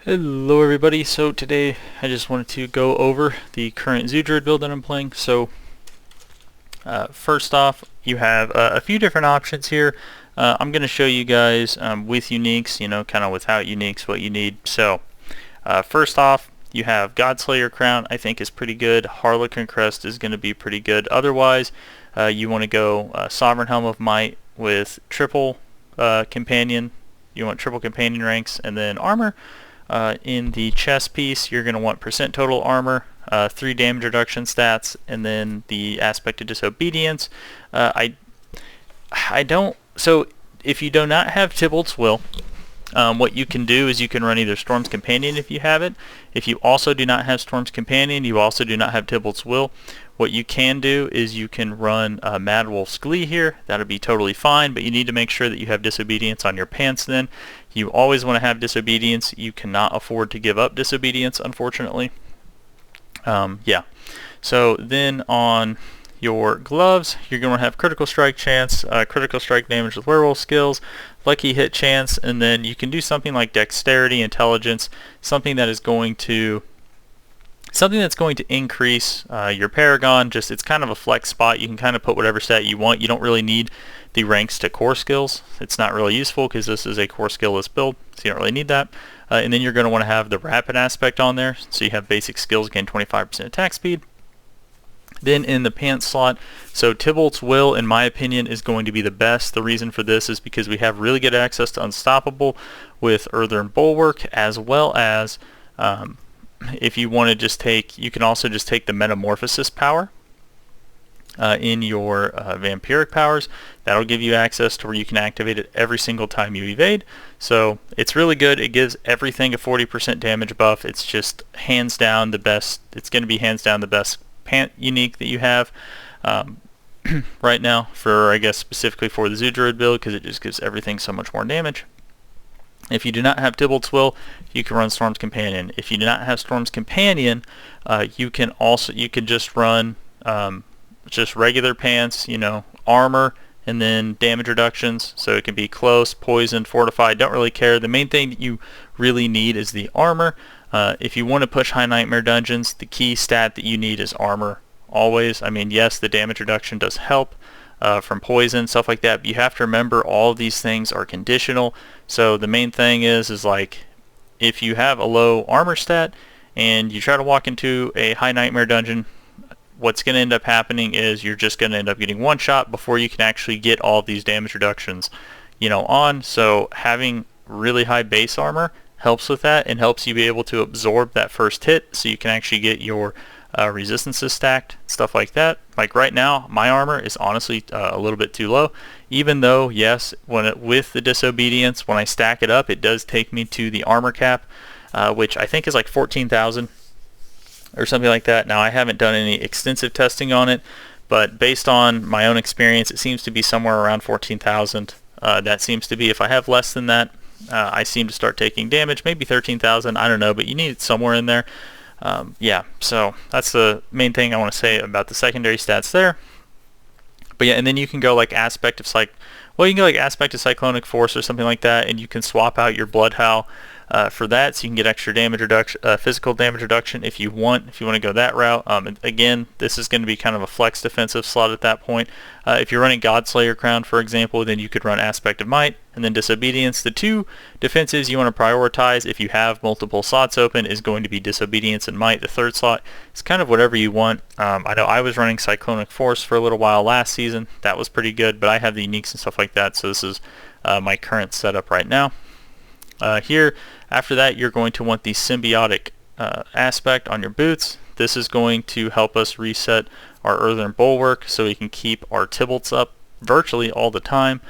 Hello everybody, so today I just wanted to go over the current Druid build that I'm playing. So first off, you have a few different options here. I'm going to show you guys with uniques, kind of without uniques, what you need. So first off, you have Godslayer Crown, I think is pretty good. Harlequin Crest is going to be pretty good. Otherwise, you want to go Sovereign Helm of Might with triple companion. You want triple companion ranks and then armor. In the chest piece, you're going to want percent total armor, 3 damage reduction stats, and then the aspect of disobedience. So if you do not have Tybalt's Will, what you can do is you can run either Storm's Companion if you have it. If you also do not have Storm's Companion, you also do not have Tybalt's Will, what you can do is you can run Mad Wolf's Glee here. That'll be totally fine, but you need to make sure that you have Disobedience on your pants then. You always want to have Disobedience. You cannot afford to give up Disobedience, unfortunately. Yeah. So then on your gloves, you're going to have Critical Strike chance, Critical Strike damage with Werewolf skills, Lucky Hit chance, and then you can do something like Dexterity, Intelligence, something that's going to increase your Paragon. Just it's kind of a flex spot. You can kind of put whatever stat you want. You don't really need the ranks to core skills. It's not really useful because this is a core skillless build, so you don't really need that. And then you're going to want to have the rapid aspect on there, so you have basic skills gain 25% attack speed. Then in the pants slot, so Tybalt's Will, in my opinion, is going to be the best. The reason for this is because we have really good access to Unstoppable with Earthen Bulwark, as well as if you want to just take, you can also just take the Metamorphosis power in your Vampiric powers. That'll give you access to where you can activate it every single time you evade. So it's really good. It gives everything a 40% damage buff. It's just hands down the best. It's going to be hands down the best pant unique that you have right now for, I guess, specifically for the Druid build, because it just gives everything so much more damage. If you do not have Tybalt's Will, you can run Storm's Companion. If you do not have Storm's Companion, you can just run just regular pants, armor, and then damage reductions. So it can be close, poison, fortified. Don't really care. The main thing that you really need is the armor. If you want to push High Nightmare dungeons, the key stat that you need is armor. Always. I mean, yes, the damage reduction does help from poison, stuff like that, but you have to remember all of these things are conditional. So the main thing is like, if you have a low armor stat and you try to walk into a High Nightmare dungeon, what's going to end up happening is you're just going to end up getting one shot before you can actually get all of these damage reductions on. So having really high base armor helps with that and helps you be able to absorb that first hit, so you can actually get your resistances stacked, stuff like that. Like right now, my armor is honestly a little bit too low, even though, yes, with the Disobedience, when I stack it up, it does take me to the armor cap, which I think is like 14,000 or something like that. Now, I haven't done any extensive testing on it, but based on my own experience, it seems to be somewhere around 14,000. That seems to be, if I have less than that, I seem to start taking damage, maybe 13,000, I don't know, but you need it somewhere in there. Yeah, so that's the main thing I want to say about the secondary stats there. But yeah, and then you can go like Aspect of Aspect of Cyclonic Force or something like that, and you can swap out your Blood Howl for that, so you can get extra damage reduction, physical damage reduction if you want to go that route. Again, this is going to be kind of a flex defensive slot at that point. If you're running Godslayer Crown, for example, then you could run Aspect of Might and then Disobedience. The two defenses you want to prioritize if you have multiple slots open is going to be Disobedience and Might. The third slot is kind of whatever you want. I know I was running Cyclonic Force for a little while last season. That was pretty good, but I have the uniques and stuff like that, so this is my current setup right now. Here, after that, you're going to want the Symbiotic aspect on your boots. This is going to help us reset our Earthen Bulwark so we can keep our Tybalts up virtually all the time.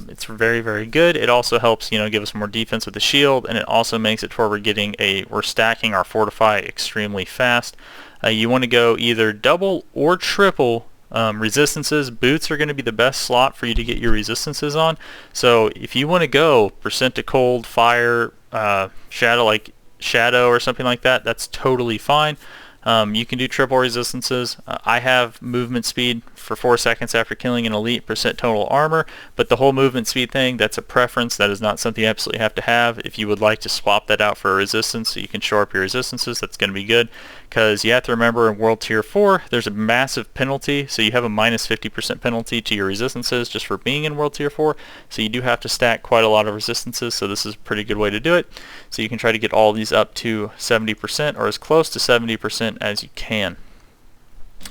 It's very, very good. It also helps, give us more defense with the shield, and it also makes it to where we're stacking our Fortify extremely fast. You want to go either double or triple resistances. Boots are going to be the best slot for you to get your resistances on. So if you want to go percent to cold, fire, shadow or something like that, that's totally fine. You can do triple resistances. I have movement speed for 4 seconds after killing an elite, percent total armor, but the whole movement speed thing, that's a preference. That is not something you absolutely have to have. If you would like to swap that out for a resistance so you can shore up your resistances, that's going to be good, because you have to remember in World Tier 4 there's a massive penalty, so you have a minus 50% penalty to your resistances just for being in World Tier 4, so you do have to stack quite a lot of resistances, so this is a pretty good way to do it. So you can try to get all these up to 70% or as close to 70% as you can.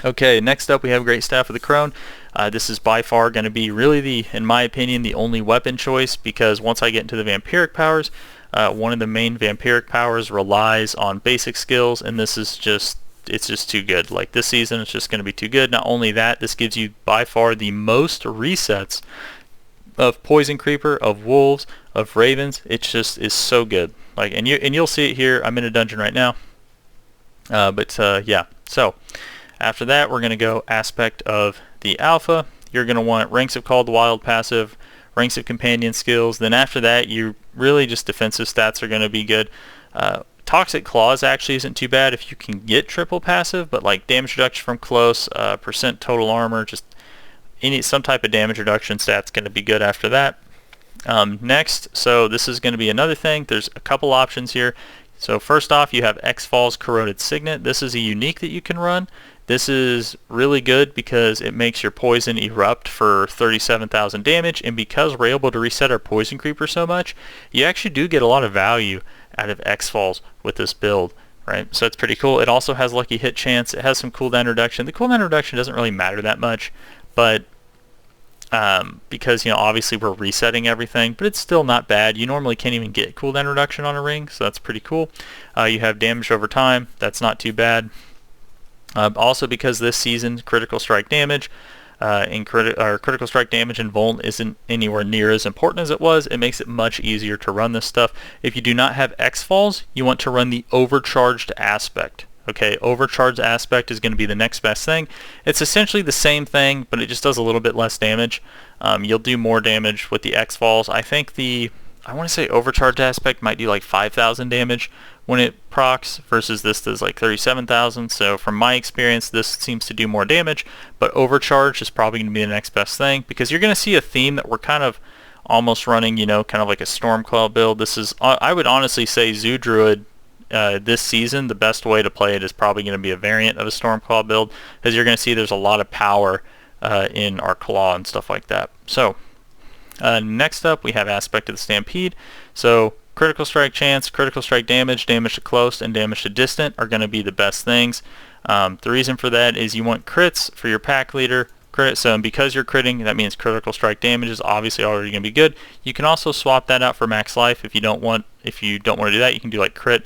Okay, next up we have Great Staff of the Crone. This is by far going to be really in my opinion, the only weapon choice, because once I get into the Vampiric powers, one of the main Vampiric powers relies on basic skills, and this is it's just too good. Like this season, it's just going to be too good. Not only that, this gives you by far the most resets of Poison Creeper, of Wolves, of Ravens. It just is so good. Like, and you'll see it here. I'm in a dungeon right now. Yeah. So after that, we're going to go aspect of the alpha. You're going to want Ranks of Called Wild passive, Ranks of Companion skills. Then after that, you really just defensive stats are going to be good. Toxic Claws actually isn't too bad if you can get triple passive, but like damage reduction from close, percent total armor, just some type of damage reduction stat's going to be good after that. Next, so this is going to be another thing. There's a couple options here. So first off, you have X-Falls Corroded Signet. This is a unique that you can run. This is really good because it makes your poison erupt for 37,000 damage, and because we're able to reset our Poison Creeper so much, you actually do get a lot of value out of X-Falls with this build, right? So it's pretty cool. It also has lucky hit chance. It has some cooldown reduction. The cooldown reduction doesn't really matter that much, but because, you know, obviously we're resetting everything, but it's still not bad. You normally can't even get cooldown reduction on a ring, so that's pretty cool. You have damage over time. That's not too bad. Also, because this season critical strike damage critical strike damage and Volt isn't anywhere near as important as it was, it makes it much easier to run this stuff. If you do not have X-Falls, you want to run the Overcharged Aspect. Okay, Overcharged Aspect is going to be the next best thing. It's essentially the same thing, but it just does a little bit less damage. You'll do more damage with the X-Falls. I think I want to say Overcharged Aspect might do like 5,000 damage when it procs, versus this does like 37,000. So from my experience, this seems to do more damage, but Overcharge is probably going to be the next best thing, because you're going to see a theme that we're kind of almost running, you know, kind of like a Stormclaw build. This is, I would honestly say, Zoo Druid this season, the best way to play it is probably going to be a variant of a Stormclaw build, because you're going to see there's a lot of power in our Claw and stuff like that. So next up, we have Aspect of the Stampede. So critical strike chance, critical strike damage, damage to close, and damage to distant are going to be the best things. The reason for that is you want crits for your pack leader. So because you're critting, that means critical strike damage is obviously already going to be good. You can also swap that out for max life if you don't want to do that. You can do like crit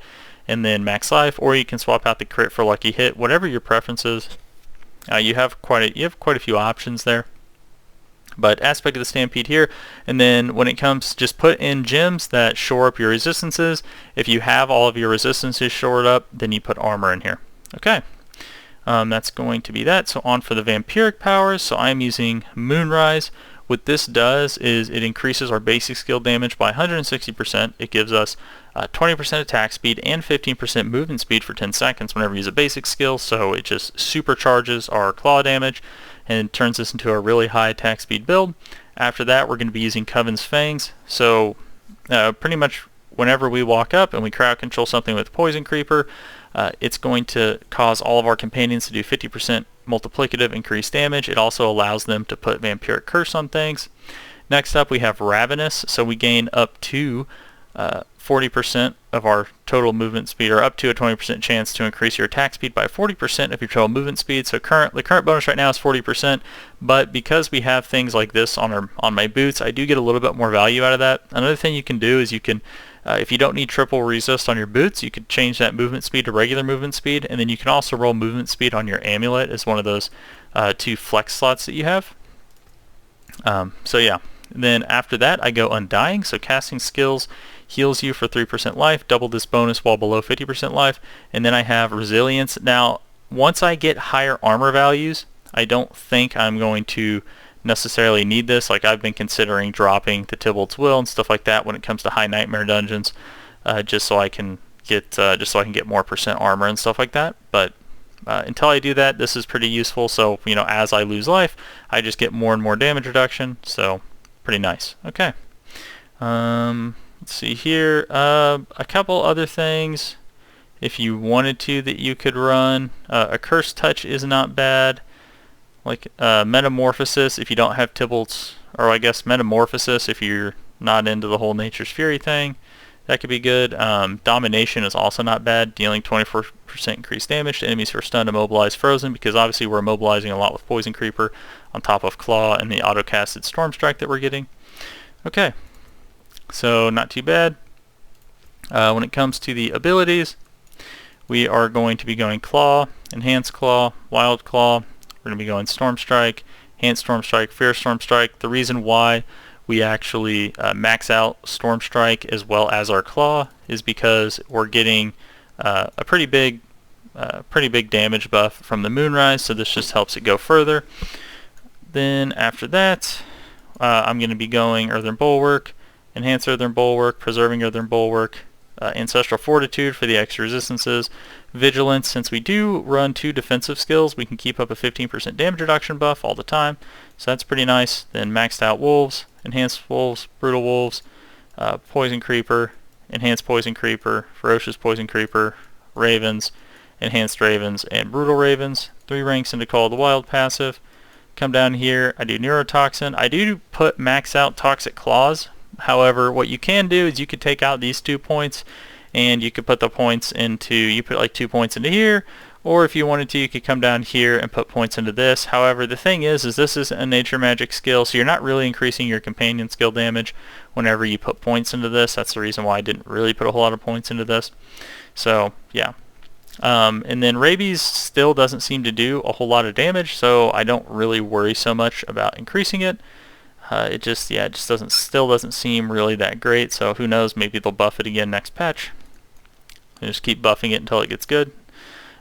and then max life, or you can swap out the crit for lucky hit, whatever your preference is. You have quite a few options there. But Aspect of the Stampede here, and then when it comes, just put in gems that shore up your resistances. If you have all of your resistances shored up, then you put armor in here. Okay, that's going to be that. So on for the Vampiric powers. So I'm using Moonrise. What this does is it increases our basic skill damage by 160%. It gives us 20% attack speed and 15% movement speed for 10 seconds whenever we use a basic skill. So it just supercharges our claw damage and turns this into a really high attack speed build. After that, we're going to be using Coven's Fangs. So pretty much whenever we walk up and we crowd control something with Poison Creeper, it's going to cause all of our companions to do 50% multiplicative increased damage. It also allows them to put Vampiric Curse on things. Next up, we have Ravenous. So we gain up to 40% of our total movement speed, or up to a 20% chance to increase your attack speed by 40% of your total movement speed. So the current bonus right now is 40%, but because we have things like this on my boots, I do get a little bit more value out of that. Another thing you can do is you can, if you don't need triple resist on your boots, you could change that movement speed to regular movement speed, and then you can also roll movement speed on your amulet as one of those 2 flex slots that you have. So yeah. And then after that, I go Undying. So casting skills heals you for 3% life, double this bonus while below 50% life, and then I have Resilience. Now, once I get higher armor values, I don't think I'm going to necessarily need this. Like, I've been considering dropping the Tybalt's Will and stuff like that when it comes to high nightmare dungeons, just so I can get more percent armor and stuff like that. But until I do that, this is pretty useful. So, you know, as I lose life, I just get more and more damage reduction. So, pretty nice. Okay. Let's see here. A couple other things, if you wanted to, that you could run. A Cursed Touch is not bad. Like Metamorphosis, if you don't have Tybalt's, or I guess Metamorphosis, if you're not into the whole Nature's Fury thing, that could be good. Domination is also not bad, dealing 24% increased damage to enemies who are stunned, immobilized, frozen, because obviously we're immobilizing a lot with Poison Creeper on top of Claw and the auto-casted Storm Strike that we're getting. Okay, so not too bad. When it comes to the abilities, we are going to be going Claw, Enhanced Claw, Wild Claw. We're going to be going Storm Strike, Enhanced Storm Strike, Fierce Storm Strike. The reason why we actually max out Storm Strike as well as our Claw is because we're getting a pretty big damage buff from the Moonrise, so this just helps it go further. Then after that, I'm going to be going Earthen Bulwark, Enhanced Earthen Bulwark, Preserving Earthen Bulwark, Ancestral Fortitude for the extra resistances, Vigilance. Since we do run 2 defensive skills, we can keep up a 15% damage reduction buff all the time, so that's pretty nice. Then maxed out Wolves, Enhanced Wolves, Brutal Wolves, Poison Creeper, Enhanced Poison Creeper, Ferocious Poison Creeper, Ravens, Enhanced Ravens, and Brutal Ravens. 3 ranks into Call of the Wild passive. Come down here, I do Neurotoxin. I do put max out Toxic Claws. However, what you can do is you could take out these 2 points and you could put the points into, you put like 2 points into here, or if you wanted to, you could come down here and put points into this. However, the thing is this is a nature magic skill, so you're not really increasing your companion skill damage whenever you put points into this. That's the reason why I didn't really put a whole lot of points into this. So, yeah. And then Rabies still doesn't seem to do a whole lot of damage, so I don't really worry so much about increasing it. It just still doesn't seem really that great, so who knows, maybe they'll buff it again next patch. And just keep buffing it until it gets good.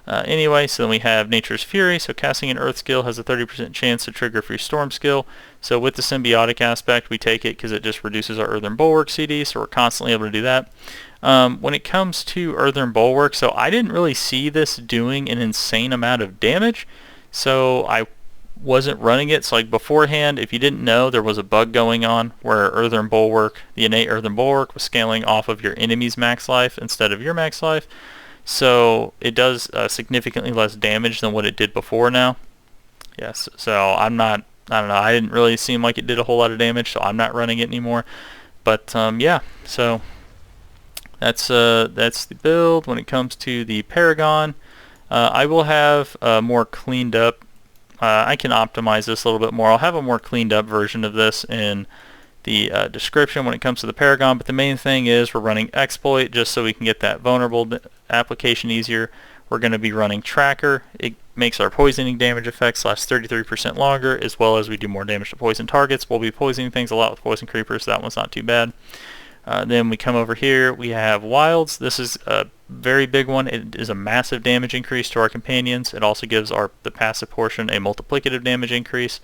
Anyway, so then we have Nature's Fury, so casting an Earth skill has a 30% chance to trigger a free Storm skill. So with the symbiotic aspect, we take it because it just reduces our Earthen Bulwark CD, so we're constantly able to do that. When it comes to Earthen Bulwark, so I didn't really see this doing an insane amount of damage, so I wasn't running it. So like beforehand, if you didn't know, there was a bug going on where Earthen Bulwark, the innate Earthen Bulwark, was scaling off of your enemy's max life instead of your max life. So it does significantly less damage than what it did before now. Yes, so I don't know, I didn't really seem like it did a whole lot of damage, so I'm not running it anymore. But yeah, so that's the build. When it comes to the Paragon, I will have more cleaned up. I can optimize this a little bit more. I'll have a more cleaned up version of this in the description when it comes to the Paragon, but the main thing is we're running Exploit just so we can get that vulnerable application easier. We're going to be running Tracker. It makes our poisoning damage effects last 33% longer, as well as we do more damage to poison targets. We'll be poisoning things a lot with Poison Creepers, so that one's not too bad. Then we come over here, we have Wilds. This is a very big one. It is a massive damage increase to our companions. It also gives the passive portion a multiplicative damage increase.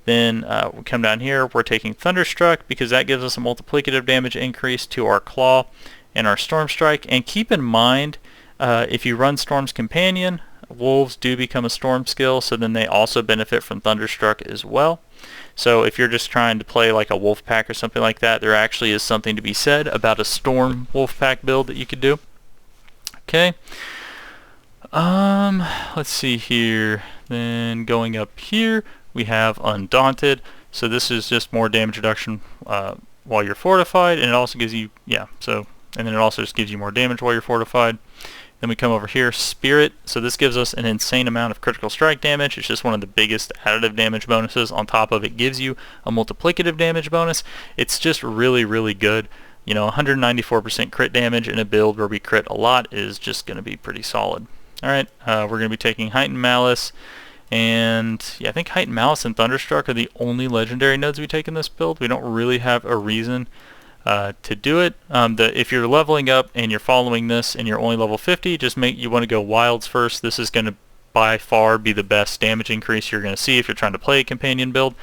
Then we come down here, we're taking Thunderstruck because that gives us a multiplicative damage increase to our Claw and our Storm Strike. And keep in mind, if you run Storm's Companion, Wolves do become a Storm skill, so then they also benefit from Thunderstruck as well. So if you're just trying to play like a Wolf Pack or something like that, there actually is something to be said about a Storm Wolf Pack build that you could do. Okay. Let's see here. Then going up here, we have Undaunted. So this is just more damage reduction while you're fortified, and it also gives you, and then it also just gives you more damage while you're fortified. Then we come over here, Spirit. So this gives us an insane amount of critical strike damage. It's just one of the biggest additive damage bonuses. On top of it, gives you a multiplicative damage bonus. It's just really, really good. You know, 194% crit damage in a build where we crit a lot is just going to be pretty solid. Alright, we're going to be taking Heightened Malice. And yeah, I think Heightened Malice and Thunderstruck are the only legendary nodes we take in this build. We don't really have a reason to do it. If you're leveling up and you're following this and you're only level 50, just you want to go Wilds first. This is going to by far be the best damage increase you're going to see if you're trying to play a companion build.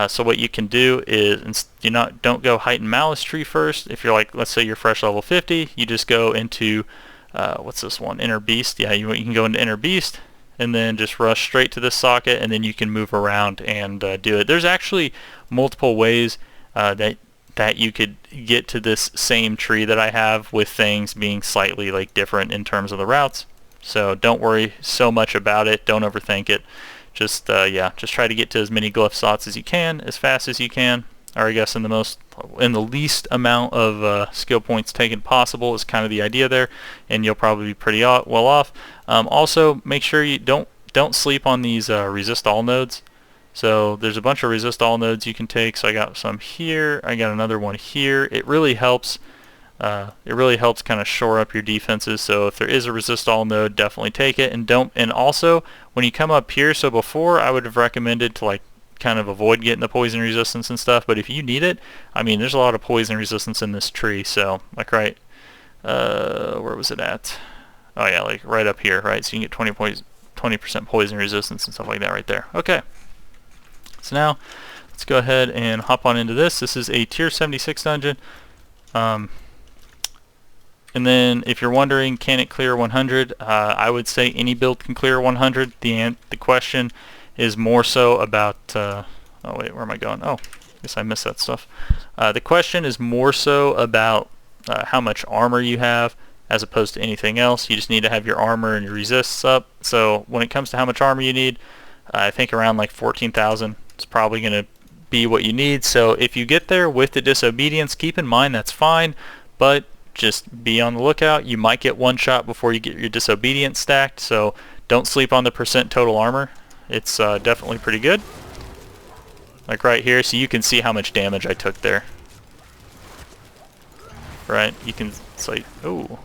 So what you can do is don't go Heightened Malice tree first. If you're like, let's say you're fresh level 50, you just go into what's this one? Inner Beast. Yeah, you can go into Inner Beast, and then just rush straight to this socket, and then you can move around and do it. There's actually multiple ways that you could get to this same tree that I have, with things being slightly like different in terms of the routes. So don't worry so much about it. Don't overthink it. Just yeah, just try to get to as many glyph slots as you can, as fast as you can, or I guess in the least amount of skill points taken possible is kind of the idea there, and you'll probably be pretty well off. Also, make sure you don't sleep on these resist all nodes. So there's a bunch of resist all nodes you can take. So I got some here. I got another one here. It really helps. It really helps kind of shore up your defenses. So if there is a resist all node, definitely take it. And also when you come up here, so before I would have recommended to like kind of avoid getting the poison resistance and stuff. But if you need it, I mean, there's a lot of poison resistance in this tree. So like where was it at? Oh yeah, like right up here, right? So you can get 20% poison resistance and stuff like that right there. Okay. So now, let's go ahead and hop on into this. This is a tier 76 dungeon. And then, if you're wondering, can it clear 100? I would say any build can clear 100. The question is more so about... oh wait, where am I going? Oh, I guess I missed that stuff. The question is more so about how much armor you have, as opposed to anything else. You just need to have your armor and your resists up. So when it comes to how much armor you need, I think around like 14,000. It's probably going to be what you need. So if you get there with the disobedience, keep in mind that's fine, but just be on the lookout. You might get one shot before you get your disobedience stacked, so don't sleep on the percent total armor. It's definitely pretty good. Like right here, so you can see how much damage I took there. Right, you can, it's like, oh.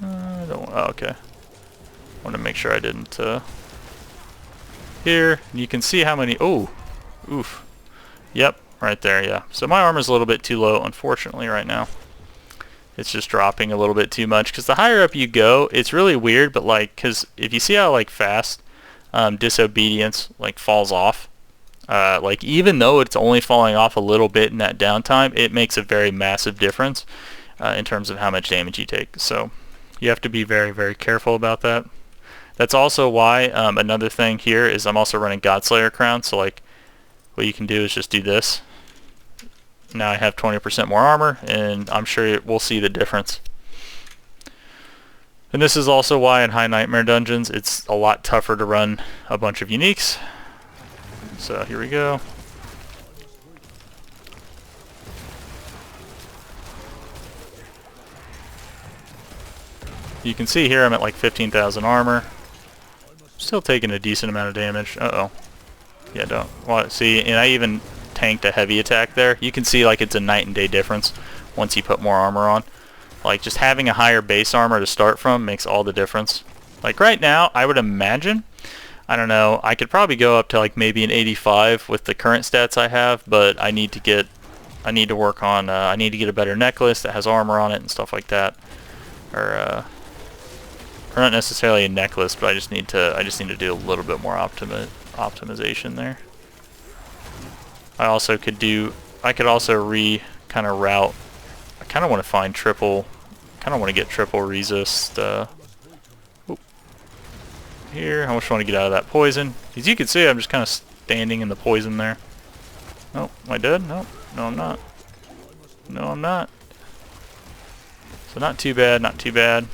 Okay. I want to make sure I didn't, here, you can see how many, oof. Yep, right there, yeah. So my armor's a little bit too low, unfortunately, right now. It's just dropping a little bit too much, because the higher up you go, it's really weird, but like, because if you see how like fast disobedience like falls off, like even though it's only falling off a little bit in that downtime, it makes a very massive difference in terms of how much damage you take. So you have to be very, very careful about that. That's also why another thing here is I'm also running Godslayer Crown, so like what you can do is just do this. Now I have 20% more armor, and I'm sure we'll see the difference. And this is also why in High Nightmare dungeons it's a lot tougher to run a bunch of uniques. So here we go. You can see here I'm at like 15,000 armor. Still taking a decent amount of damage. Uh-oh. Yeah, don't. See, and I even tanked a heavy attack there. You can see like it's a night and day difference once you put more armor on. Like just having a higher base armor to start from makes all the difference. Like right now, I would imagine, I don't know, I could probably go up to like maybe an 85 with the current stats I have, but I need to get, I need to work on, I need to get a better necklace that has armor on it and stuff like that. Or not necessarily a necklace, but I just need to do a little bit more optimization there. I could also kind of route. I kind of want to find triple. Kind of want to get triple resist. Here, I just want to get out of that poison. As you can see, I'm just kind of standing in the poison there. Oh, am I dead? No, no, I'm not. No, I'm not. So not too bad, not too bad.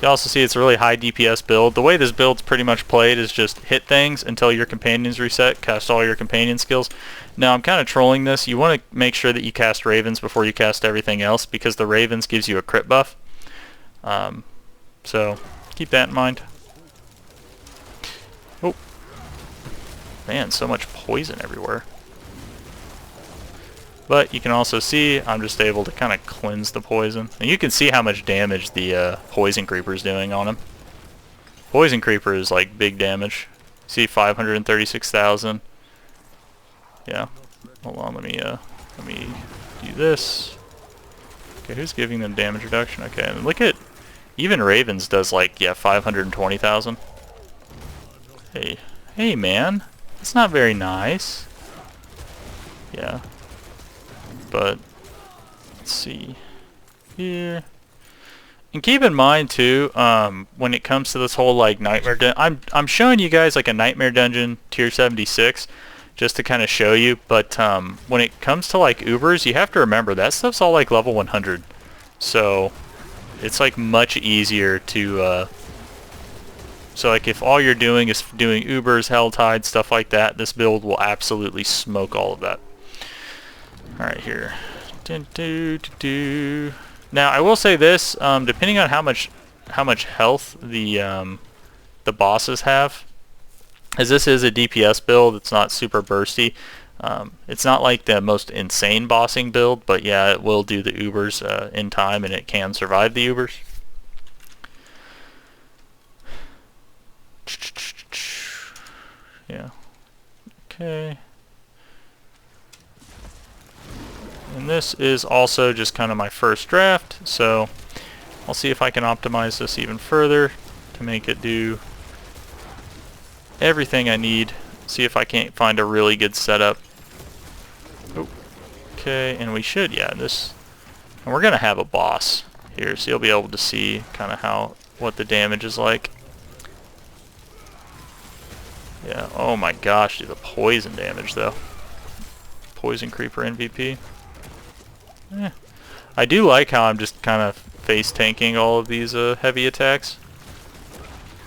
You also see it's a really high DPS build. The way this build's pretty much played is just hit things until your companions reset, cast all your companion skills. Now I'm kind of trolling this. You want to make sure that you cast Ravens before you cast everything else, because the Ravens gives you a crit buff. So keep that in mind. Oh, man, so much poison everywhere. But you can also see I'm just able to kind of cleanse the poison. And you can see how much damage the Poison Creeper is doing on him. Poison Creeper is like big damage. See 536,000. Yeah. Hold on, let me do this. Okay, who's giving them damage reduction? Okay, and look at, even Ravens does like, yeah, 520,000. Hey man, that's not very nice. Yeah. But let's see here. And keep in mind too, when it comes to this whole like nightmare I'm showing you guys like a nightmare dungeon tier 76 just to kind of show you, but when it comes to like Ubers, you have to remember that stuff's all like level 100. So it's like much easier to so like if all you're doing is doing Ubers, Helltide, stuff like that, this build will absolutely smoke all of that. Alright, here. Now I will say this, depending on how much health the bosses have, as this is a DPS build, it's not super bursty. It's not like the most insane bossing build, but yeah, it will do the Ubers in time, and it can survive the Ubers. Yeah. Okay. And this is also just kind of my first draft, so I'll see if I can optimize this even further to make it do everything I need. See if I can't find a really good setup. Okay, and we should, yeah, this, and we're gonna have a boss here, so you'll be able to see kind of what the damage is like. Yeah, oh my gosh, dude, the poison damage though. Poison Creeper MVP. Yeah. I do like how I'm just kind of face tanking all of these heavy attacks.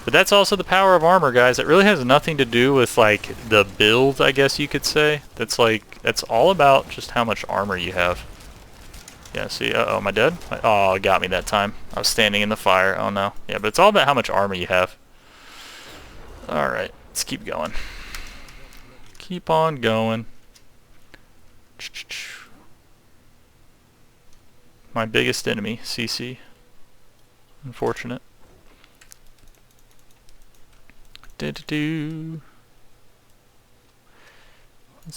But that's also the power of armor, guys. It really has nothing to do with like the build, I guess you could say. That's all about just how much armor you have. Yeah, see, uh-oh, am I dead? Oh, it got me that time. I was standing in the fire. Oh no. Yeah, but it's all about how much armor you have. Alright, let's keep going. Keep on going. My biggest enemy, CC. Unfortunate. It's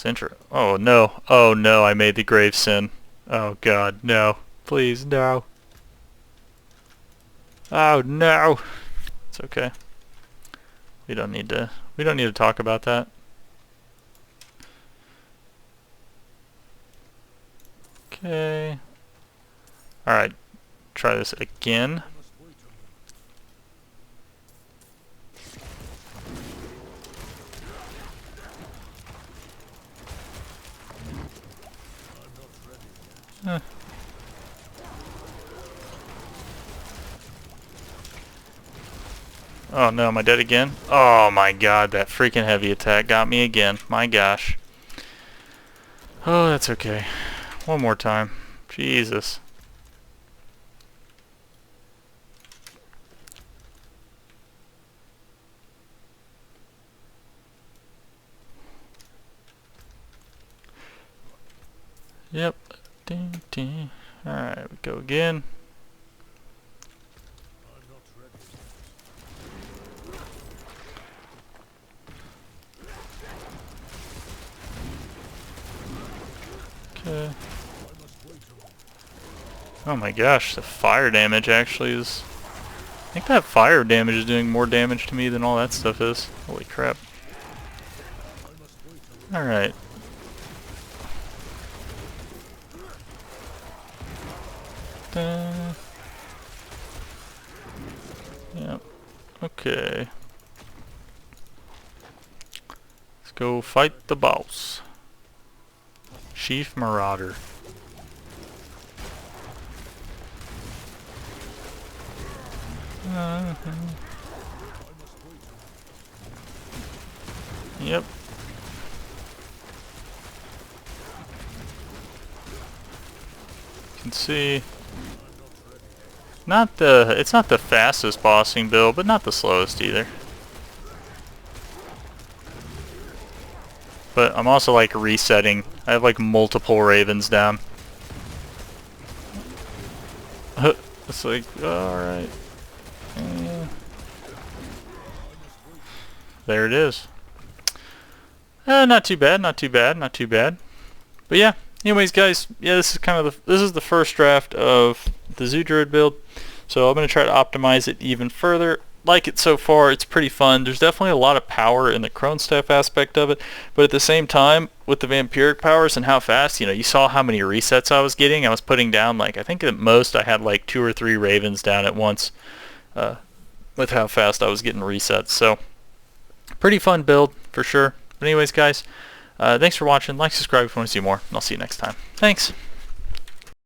interesting. Oh no. Oh no, I made the grave sin. Oh god, no. Please, no. Oh no. It's okay. We don't need to talk about that. Okay. Alright. Try this again. Oh no, am I dead again? Oh my god, that freaking heavy attack got me again. My gosh. Oh, that's okay. One more time. Jesus. Yep. Ding, ding. Alright, we go again. Okay. Oh my gosh, the fire damage actually is... I think that fire damage is doing more damage to me than all that stuff is. Holy crap. Alright. Yep. Okay. Let's go fight the boss. Chief Marauder. Yep. You can see it's not the fastest bossing build, but not the slowest either. But I'm also like resetting. I have like multiple ravens down. It's like, alright. There it is. Not too bad, not too bad, not too bad. But yeah, anyways guys, yeah, this is the first draft of the Druid build. So I'm going to try to optimize it even further. like it so far. It's pretty fun. There's definitely a lot of power in the Crone Staff aspect of it, but at the same time, with the Vampiric powers and how fast, you know, you saw how many resets I was getting. I was putting down, like, I think at most I had like 2 or 3 Ravens down at once with how fast I was getting resets. So, pretty fun build for sure. But anyways, guys, thanks for watching. Like, subscribe if you want to see more, and I'll see you next time. Thanks.